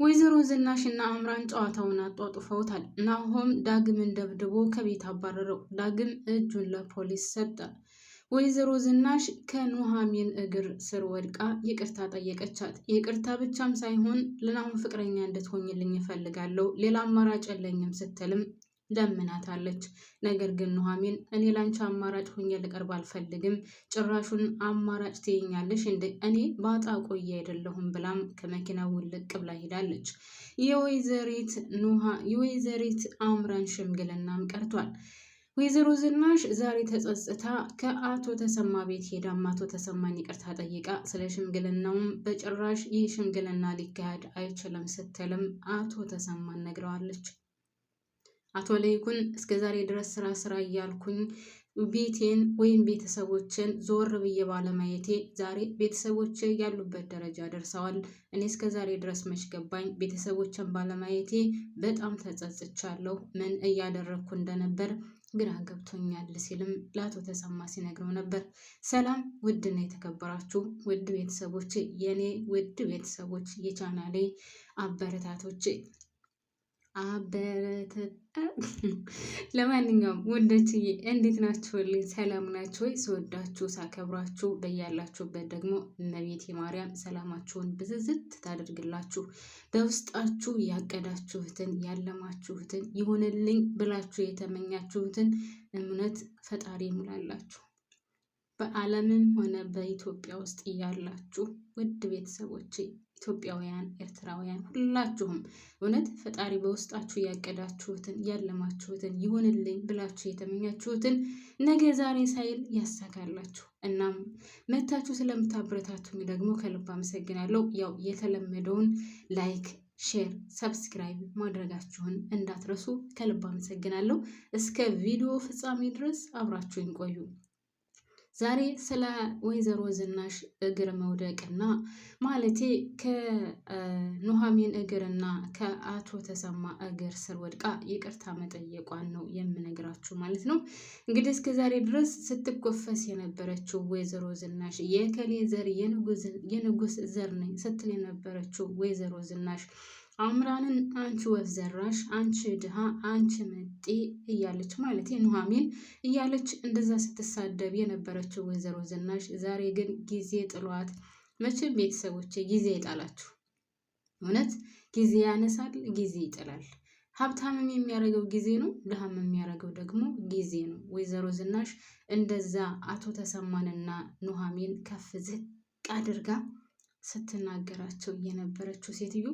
ወይዘሮ ዝናሽና አምራን ጨዋታውን አጧጡፈውታል። ናሆም ዳግምን ደብድቦ ከቤት አባረረው። ዳግም እጁን ለፖሊስ ሰጠ። ወይዘሮ ዝናሽ ከኑሐሚን እግር ስር ወድቃ ይቅርታ ጠየቀቻት። ይቅርታ ብቻም ሳይሆን ለናሆም ፍቅረኛ እንድትሆኝልኝ እፈልጋለሁ፣ ሌላ አማራጭ የለኝም ስትልም ለምናታለች። ነገር ግን ኑሐሚን እኔ ላንቺ አማራጭ ሆኜ ልቀርብ አልፈልግም፣ ጭራሹን አማራጭ ትይኛለሽ እንደ እኔ ባጣ ቆየ አይደለሁም ብላም ከመኪናው ውልቅ ብላ ሄዳለች። የወይዘሪት አምራን ሽምግልናም ቀርቷል። ወይዘሮ ዝናሽ ዛሬ ተጸጽታ ከአቶ ተሰማ ቤት ሄዳም አቶ ተሰማን ይቅርታ ጠይቃ ስለ ሽምግልናውም በጭራሽ ይህ ሽምግልና ሊካሄድ አይችልም ስትልም አቶ ተሰማን ነግረዋለች። አቶ ለይኩን እስከ ዛሬ ድረስ ስራ እያልኩኝ ቤቴን ወይም ቤተሰቦችን ዞር ብዬ ባለማየቴ ዛሬ ቤተሰቦች ያሉበት ደረጃ ደርሰዋል። እኔ እስከ ዛሬ ድረስ መች ገባኝ፣ ቤተሰቦችን ባለማየቴ በጣም ተጸጽቻለሁ፣ ምን እያደረግኩ እንደነበር ግራ ገብቶኛል ሲልም ለአቶ ተሰማ ሲነግረው ነበር። ሰላም ውድና የተከበራችሁ ውድ ቤተሰቦች፣ የኔ ውድ ቤተሰቦች፣ የቻናሌ አበረታቶች ለማንኛውም ወንዶችዬ እንዴት ናችሁልኝ? ሰላም ናችሁ ወይ? ስወዳችሁ ሳከብራችሁ በያላችሁበት ደግሞ እመቤቴ ማርያም ሰላማችሁን ብዝዝት ታደርግላችሁ። በውስጣችሁ ያቀዳችሁትን ያለማችሁትን ይሁንልኝ ብላችሁ የተመኛችሁትን እምነት ፈጣሪ ይሙላላችሁ። በዓለምም ሆነ በኢትዮጵያ ውስጥ ያላችሁ ውድ ቤተሰቦቼ ኢትዮጵያውያን፣ ኤርትራውያን ሁላችሁም እውነት ፈጣሪ በውስጣችሁ ያቀዳችሁትን ያለማችሁትን ይሁንልኝ ብላችሁ የተመኛችሁትን ነገ ዛሬ ሳይል ያሳካላችሁ። እናም መታችሁ ስለምታበረታቱኝ ደግሞ ከልብ አመሰግናለሁ። ያው የተለመደውን ላይክ፣ ሼር፣ ሰብስክራይብ ማድረጋችሁን እንዳትረሱ ከልብ አመሰግናለሁ። እስከ ቪዲዮ ፍጻሜ ድረስ አብራችሁኝ ቆዩ። ዛሬ ስለ ወይዘሮ ዝናሽ እግር መውደቅና ማለቴ ከኑሐሚን እግርና ከአቶ ተሰማ እግር ስር ወድቃ ይቅርታ መጠየቋን ነው የምነግራችሁ ማለት ነው። እንግዲህ እስከ ዛሬ ድረስ ስትኮፈስ የነበረችው ወይዘሮ ዝናሽ የከሌ ዘር የንጉስ ዘር ነኝ ስትል የነበረችው ወይዘሮ ዝናሽ አምራንን አንቺ ወፍ ዘራሽ፣ አንቺ ድሃ፣ አንቺ መጤ እያለች ማለት ኑሐሚን እያለች እንደዛ ስትሳደብ የነበረችው ወይዘሮ ዝናሽ ዛሬ ግን ጊዜ ጥሏት፣ መቼም ቤተሰቦች ጊዜ ይጣላችሁ። እውነት ጊዜ ያነሳል፣ ጊዜ ይጥላል። ሀብታምም የሚያደርገው ጊዜ ነው፣ ድሃም የሚያደርገው ደግሞ ጊዜ ነው። ወይዘሮ ዝናሽ እንደዛ አቶ ተሰማንና ኑሐሚን ከፍ ዝቅ አድርጋ ስትናገራቸው የነበረችው ሴትዮ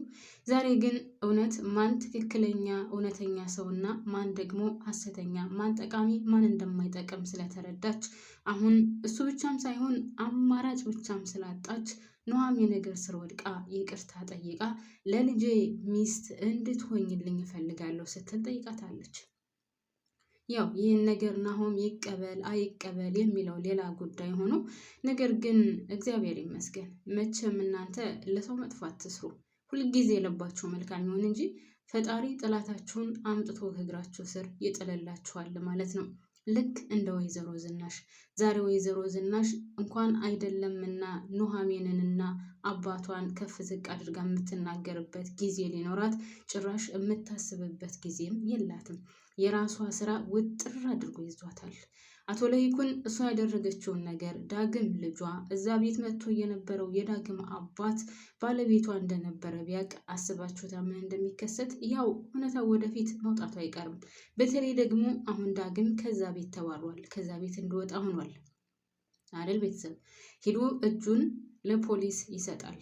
ዛሬ ግን እውነት ማን ትክክለኛ እውነተኛ ሰውና ማን ደግሞ ሐሰተኛ፣ ማን ጠቃሚ ማን እንደማይጠቅም ስለተረዳች አሁን እሱ ብቻም ሳይሆን አማራጭ ብቻም ስላጣች ኑሐሚን እግር ስር ወድቃ ይቅርታ ጠይቃ ለልጄ ሚስት እንድትሆኝልኝ እፈልጋለሁ ስትል ጠይቃታለች። ያው ይህን ነገር ናሆም ይቀበል አይቀበል የሚለው ሌላ ጉዳይ ሆኖ፣ ነገር ግን እግዚአብሔር ይመስገን መቼም እናንተ ለሰው መጥፎ አትስሩ። ሁልጊዜ የለባችሁ መልካም ይሁን እንጂ ፈጣሪ ጥላታችሁን አምጥቶ ከእግራችሁ ስር ይጥልላችኋል ማለት ነው። ልክ እንደ ወይዘሮ ዝናሽ ዛሬ ወይዘሮ ዝናሽ እንኳን አይደለምና ኑሐሚንንና አባቷን ከፍ ዝቅ አድርጋ የምትናገርበት ጊዜ ሊኖራት ጭራሽ የምታስብበት ጊዜም የላትም። የራሷ ስራ ውጥር አድርጎ ይዟታል። አቶ ለይኩን እሷ ያደረገችውን ነገር ዳግም ልጇ እዛ ቤት መጥቶ የነበረው የዳግም አባት ባለቤቷ እንደነበረ ቢያቅ አስባችሁታ ምን እንደሚከሰት? ያው እውነታው ወደፊት መውጣቱ አይቀርም። በተለይ ደግሞ አሁን ዳግም ከዛ ቤት ተባሯል፣ ከዛ ቤት እንዲወጣ ሆኗል አይደል? ቤተሰብ ሄዶ እጁን ለፖሊስ ይሰጣል።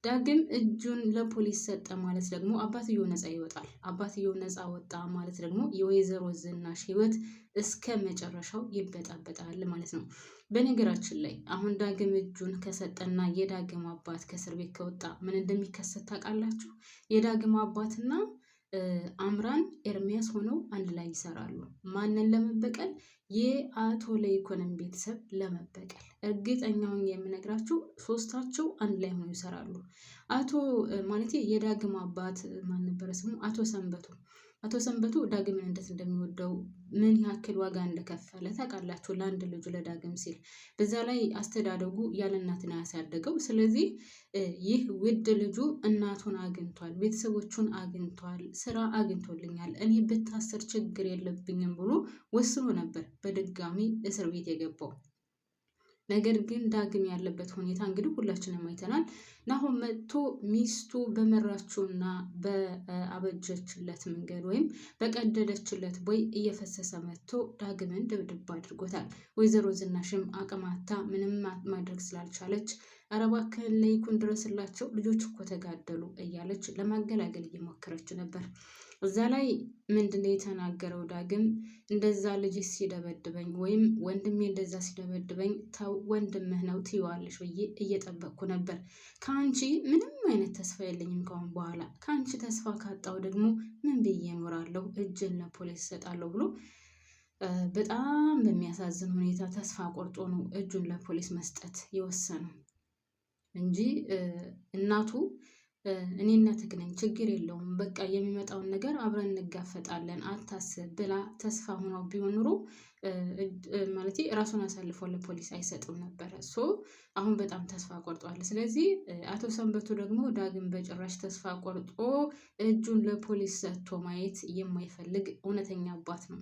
ዳግም እጁን ለፖሊስ ሰጠ ማለት ደግሞ አባትየው ነፃ ይወጣል። አባትየው ነፃ ወጣ ማለት ደግሞ የወይዘሮ ዝናሽ ህይወት እስከ መጨረሻው ይበጣበጣል ማለት ነው። በነገራችን ላይ አሁን ዳግም እጁን ከሰጠና የዳግም አባት ከእስር ቤት ከወጣ ምን እንደሚከሰት ታውቃላችሁ? የዳግም አባትና አምራን ኤርሚያስ ሆነው አንድ ላይ ይሰራሉ። ማንን ለመበቀል? የአቶ ለይኩንን ቤተሰብ ለመበቀል። እርግጠኛውን የምነግራችሁ ሶስታቸው አንድ ላይ ሆነው ይሰራሉ። አቶ ማለት የዳግም አባት ማን ነበረ ስሙ? አቶ ሰንበቱ። አቶ ሰንበቱ ዳግምን እንዴት እንደሚወደው ምን ያክል ዋጋ እንደከፈለ ታውቃላችሁ፣ ለአንድ ልጁ ለዳግም ሲል። በዛ ላይ አስተዳደጉ ያለ እናት ነው ያሳደገው። ስለዚህ ይህ ውድ ልጁ እናቱን አግኝቷል፣ ቤተሰቦቹን አግኝቷል፣ ስራ አግኝቶልኛል፣ እኔ ብታሰር ችግር የለብኝም ብሎ ወስኖ ነበር በድጋሚ እስር ቤት የገባው። ነገር ግን ዳግም ያለበት ሁኔታ እንግዲህ ሁላችንም አይተናል። ናሆም መጥቶ ሚስቱ በመራችውና በአበጀችለት መንገድ ወይም በቀደደችለት ቦይ እየፈሰሰ መጥቶ ዳግምን ድብድብ አድርጎታል። ወይዘሮ ዝናሽም አቅማታ ምንም ማድረግ ስላልቻለች ኧረ እባክህን ለይኩን ድረስላቸው ልጆች እኮ ተጋደሉ እያለች ለማገላገል እየሞከረች ነበር። እዛ ላይ ምንድነው የተናገረው ዳግም? እንደዛ ልጅ ሲደበድበኝ ወይም ወንድሜ እንደዛ ሲደበድበኝ ተው ወንድምህ ነው ትይዋለሽ ብዬ እየጠበቅኩ ነበር። ከአንቺ ምንም አይነት ተስፋ የለኝም ካሁን በኋላ። ከአንቺ ተስፋ ካጣው ደግሞ ምን ብዬ እኖራለሁ? እጅን ለፖሊስ እሰጣለሁ ብሎ በጣም በሚያሳዝን ሁኔታ ተስፋ ቆርጦ ነው እጁን ለፖሊስ መስጠት የወሰነው እንጂ እናቱ እኔ እናትህ ነኝ ችግር የለውም በቃ የሚመጣውን ነገር አብረን እንጋፈጣለን አታስብ ብላ ተስፋ ሆኖ ቢሆን ኑሮ ማለት ራሱን አሳልፎ ለፖሊስ አይሰጥም ነበረ። አሁን በጣም ተስፋ ቆርጧል። ስለዚህ አቶ ሰንበቱ ደግሞ ዳግም በጭራሽ ተስፋ ቆርጦ እጁን ለፖሊስ ሰጥቶ ማየት የማይፈልግ እውነተኛ አባት ነው።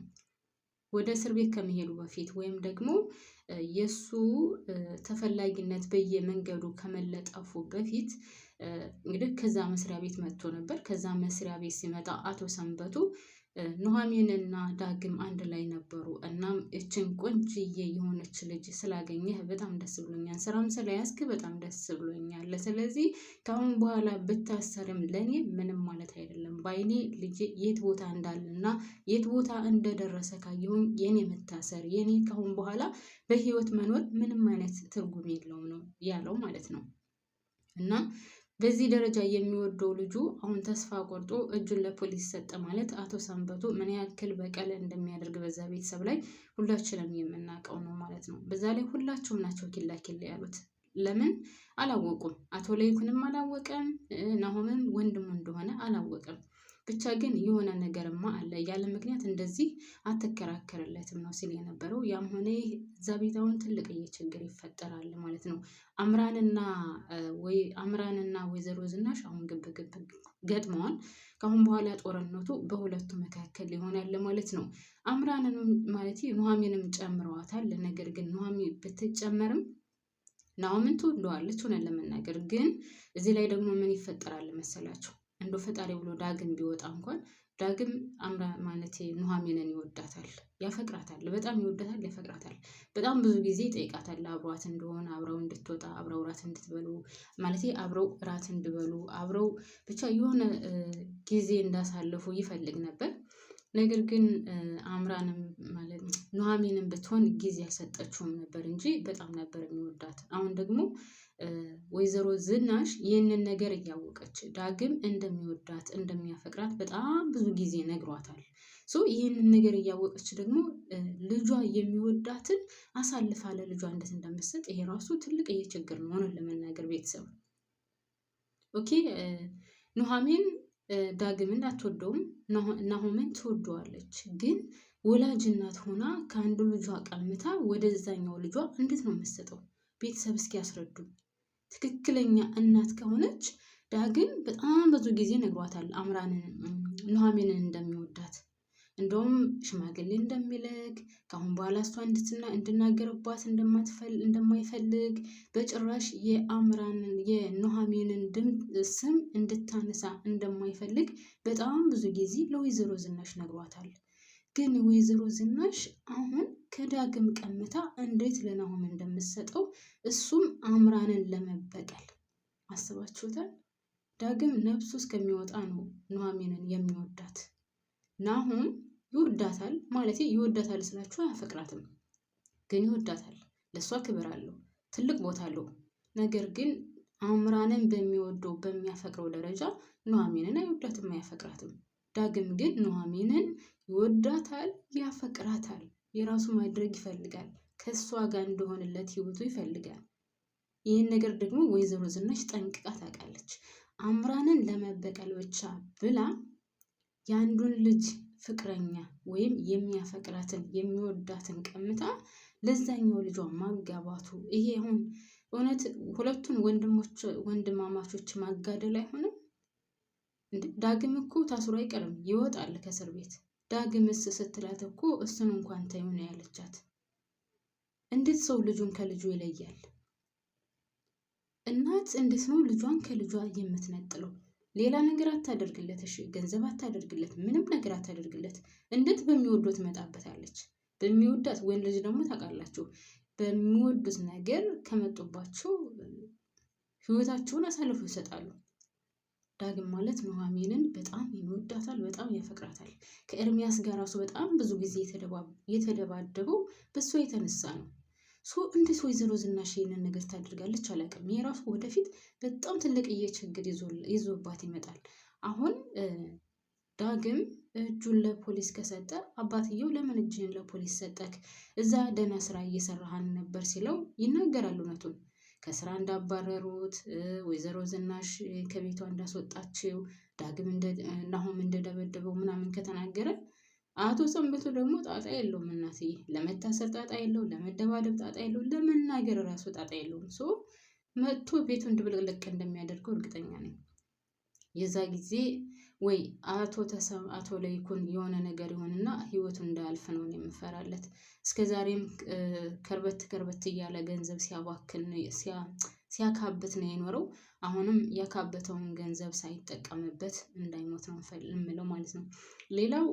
ወደ እስር ቤት ከመሄዱ በፊት ወይም ደግሞ የሱ ተፈላጊነት በየመንገዱ ከመለጠፉ በፊት እንግዲህ ከዛ መስሪያ ቤት መጥቶ ነበር። ከዛ መስሪያ ቤት ሲመጣ አቶ ሰንበቱ ኑሐሚንና ዳግም አንድ ላይ ነበሩ። እናም እችን ቆንጅዬ የሆነች ልጅ ስላገኘህ በጣም ደስ ብሎኛል፣ ስራም ስለያዝክ በጣም ደስ ብሎኛል። ስለዚህ ከአሁን በኋላ ብታሰርም ለእኔ ምንም ማለት አይደለም። በአይኔ ልጅ የት ቦታ እንዳለና የት ቦታ እንደደረሰ ካየሁኝ የኔ መታሰር የኔ ከአሁን በኋላ በህይወት መኖር ምንም አይነት ትርጉም የለውም ነው ያለው ማለት ነው። እና በዚህ ደረጃ የሚወደው ልጁ አሁን ተስፋ ቆርጦ እጁን ለፖሊስ ሰጠ ማለት አቶ ሰንበቱ ምን ያክል በቀል እንደሚያደርግ በዛ ቤተሰብ ላይ ሁላችንም የምናውቀው ነው ማለት ነው። በዛ ላይ ሁላቸውም ናቸው ኪላ ኪላ ያሉት። ለምን አላወቁም? አቶ ለይኩንም አላወቀም፣ ናሆምም ወንድሙ እንደሆነ አላወቀም። ብቻ ግን የሆነ ነገርማ አለ፣ ያለ ምክንያት እንደዚህ አትከራከርለትም ነው ሲል የነበረው። ያም ሆነ እዛ ቤታውን ትልቅዬ ችግር ይፈጠራል ማለት ነው። አምራንና ወይዘሮ ዝናሽ አሁን ግብ ገጥመዋል። ከአሁን በኋላ ጦርነቱ በሁለቱ መካከል ይሆናል ማለት ነው። አምራንንም ማለት ኑሐሚንም ጨምረዋታል። ነገር ግን ኑሐሚን ብትጨመርም ናሆምን ትወደዋለች ሆነን ለመናገር። ግን እዚህ ላይ ደግሞ ምን ይፈጠራል መሰላችሁ? እንዶ ፈጣሪ ብሎ ዳግም ቢወጣ እንኳን ዳግም አምራ ማለት ኑሐሚንን ይወዳታል፣ ያፈቅራታል፣ በጣም ይወዳታል፣ ያፈቅራታል። በጣም ብዙ ጊዜ ይጠይቃታል አብሯት እንደሆነ፣ አብረው እንድትወጣ፣ አብረው ራት እንድትበሉ ማለት አብረው ራት እንድበሉ፣ አብረው ብቻ የሆነ ጊዜ እንዳሳልፉ ይፈልግ ነበር። ነገር ግን አምራንም ማለት ኑሐሚንም ብትሆን ጊዜ አልሰጠችውም ነበር እንጂ በጣም ነበር የሚወዳት። አሁን ደግሞ ወይዘሮ ዝናሽ ይህንን ነገር እያወቀች ዳግም እንደሚወዳት እንደሚያፈቅራት በጣም ብዙ ጊዜ ነግሯታል። ይህንን ነገር እያወቀች ደግሞ ልጇ የሚወዳትን አሳልፋ ለልጇ እንዴት እንደምትሰጥ ይሄ ራሱ ትልቅ ችግር ነው ሆነን ለመናገር ቤተሰብ። ኦኬ ኑሐሚን ዳግምን አትወደውም፣ ናሆምን ትወደዋለች። ግን ወላጅ እናት ሆና ከአንዱ ልጇ ቀምታ ወደዛኛው ልጇ እንዴት ነው የምትሰጠው? ቤተሰብ እስኪ ያስረዱ። ትክክለኛ እናት ከሆነች ዳግም በጣም ብዙ ጊዜ ነግሯታል ኑሐሚንን እንደሚወዳት፣ እንደውም ሽማግሌ እንደሚልክ ከአሁን በኋላ እሷ እንድናገርባት እንደማይፈልግ በጭራሽ የኑሐሚንን ስም እንድታነሳ እንደማይፈልግ በጣም ብዙ ጊዜ ለወይዘሮ ዝናሽ ነግሯታል። ግን ወይዘሮ ዝናሽ አሁን ከዳግም ቀምታ እንዴት ለናሆም እንደምትሰጠው እሱም አምራንን ለመበቀል አስባችሁታል? ዳግም ነፍሱ እስከሚወጣ ነው ኑሐሚንን የሚወዳት። ናሆም ይወዳታል ማለት ይወዳታል ስላችሁ አያፈቅራትም፣ ግን ይወዳታል። ለእሷ ክብር አለው፣ ትልቅ ቦታ አለው። ነገር ግን አምራንን በሚወደው በሚያፈቅረው ደረጃ ኑሐሚንን አይወዳትም፣ አያፈቅራትም። ዳግም ግን ኑሐሚንን ይወዳታል፣ ያፈቅራታል። የራሱ ማድረግ ይፈልጋል፣ ከእሷ ጋር እንደሆነለት ህይወቱ ይፈልጋል። ይህን ነገር ደግሞ ወይዘሮ ዝናሽ ጠንቅቃ ታውቃለች። አምራንን ለመበቀል ብቻ ብላ የአንዱን ልጅ ፍቅረኛ ወይም የሚያፈቅራትን የሚወዳትን ቀምታ ለዛኛው ልጇ ማጋባቱ ይሄ አሁን እውነት ሁለቱን ወንድማማቾች ማጋደል አይሆንም? ዳግም እኮ ታስሮ አይቀርም ይወጣል ከእስር ቤት። ዳግምስ ስትላት እኮ እሱን እንኳን ተይው ነው ያለቻት። እንዴት ሰው ልጁን ከልጁ ይለያል? እናት እንዴት ነው ልጇን ከልጇ የምትነጥለው? ሌላ ነገር አታደርግለት፣ እሺ ገንዘብ አታደርግለት፣ ምንም ነገር አታደርግለት። እንዴት በሚወዱት ትመጣበታለች? በሚወዳት ወንድ ልጅ ደግሞ ታውቃላችሁ፣ በሚወዱት ነገር ከመጡባቸው ህይወታቸውን አሳልፈው ይሰጣሉ። ዳግም ማለት ኑሐሚንን በጣም ይወዳታል፣ በጣም ያፈቅራታል። ከኤርሚያስ ጋር ራሱ በጣም ብዙ ጊዜ የተደባደበው በሷ የተነሳ ነው። እንዴት ወይዘሮ ዝናሽ ይሄንን ነገር ታደርጋለች አላውቅም። ይሄ ራሱ ወደፊት በጣም ትልቅዬ ችግር ይዞባት ይመጣል። አሁን ዳግም እጁን ለፖሊስ ከሰጠ አባትየው ለምን እጅህን ለፖሊስ ሰጠክ? እዛ ደህና ስራ እየሰራሃን ነበር ሲለው ይናገራል እውነቱን። ከስራ እንዳባረሩት፣ ወይዘሮ ዝናሽ ከቤቷ እንዳስወጣችው፣ ዳግም ናሆም እንደደበደበው ምናምን ከተናገረ አቶ ሰንበቱ ደግሞ ጣጣ የለውም እናትዬ። ለመታሰር ጣጣ የለውም፣ ለመደባደብ ጣጣ የለውም፣ ለመናገር ራሱ ጣጣ የለውም። መጥቶ ቤቱን ድብልቅልቅ እንደሚያደርገው እርግጠኛ ነኝ። የዛ ጊዜ ወይ አቶ ለይኩን የሆነ ነገር ይሆንና ህይወቱን እንዳያልፍ ነው የምፈራለት። እስከዛሬም ከርበት እያለ ገንዘብ ሲያባክን ሲያካብት ነው የኖረው። አሁንም ያካበተውን ገንዘብ ሳይጠቀምበት እንዳይሞት ነው የምለው ማለት ነው። ሌላው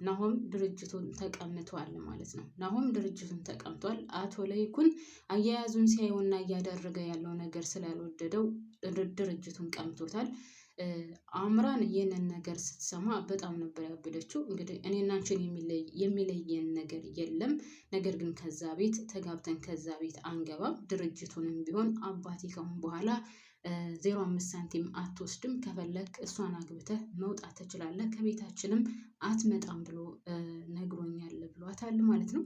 ናሆም ድርጅቱን ተቀምጧል ማለት ነው። ናሆም ድርጅቱን ተቀምጧል። አቶ ለይኩን አያያዙን ሲያየውና እያደረገ ያለው ነገር ስላልወደደው ድርጅቱን ቀምቶታል። አምራን ይህንን ነገር ስትሰማ በጣም ነበር ያበደችው። እንግዲህ እኔና አንቺን የሚለየን ነገር የለም፣ ነገር ግን ከዛ ቤት ተጋብተን ከዛ ቤት አንገባም፣ ድርጅቱንም ቢሆን አባቴ ካሁን በኋላ 0.5 ሳንቲም አትወስድም፣ ከፈለክ እሷን አግብተህ መውጣት ትችላለህ፣ ከቤታችንም አትመጣም ብሎ ነግሮኛል ብሏታል ማለት ነው።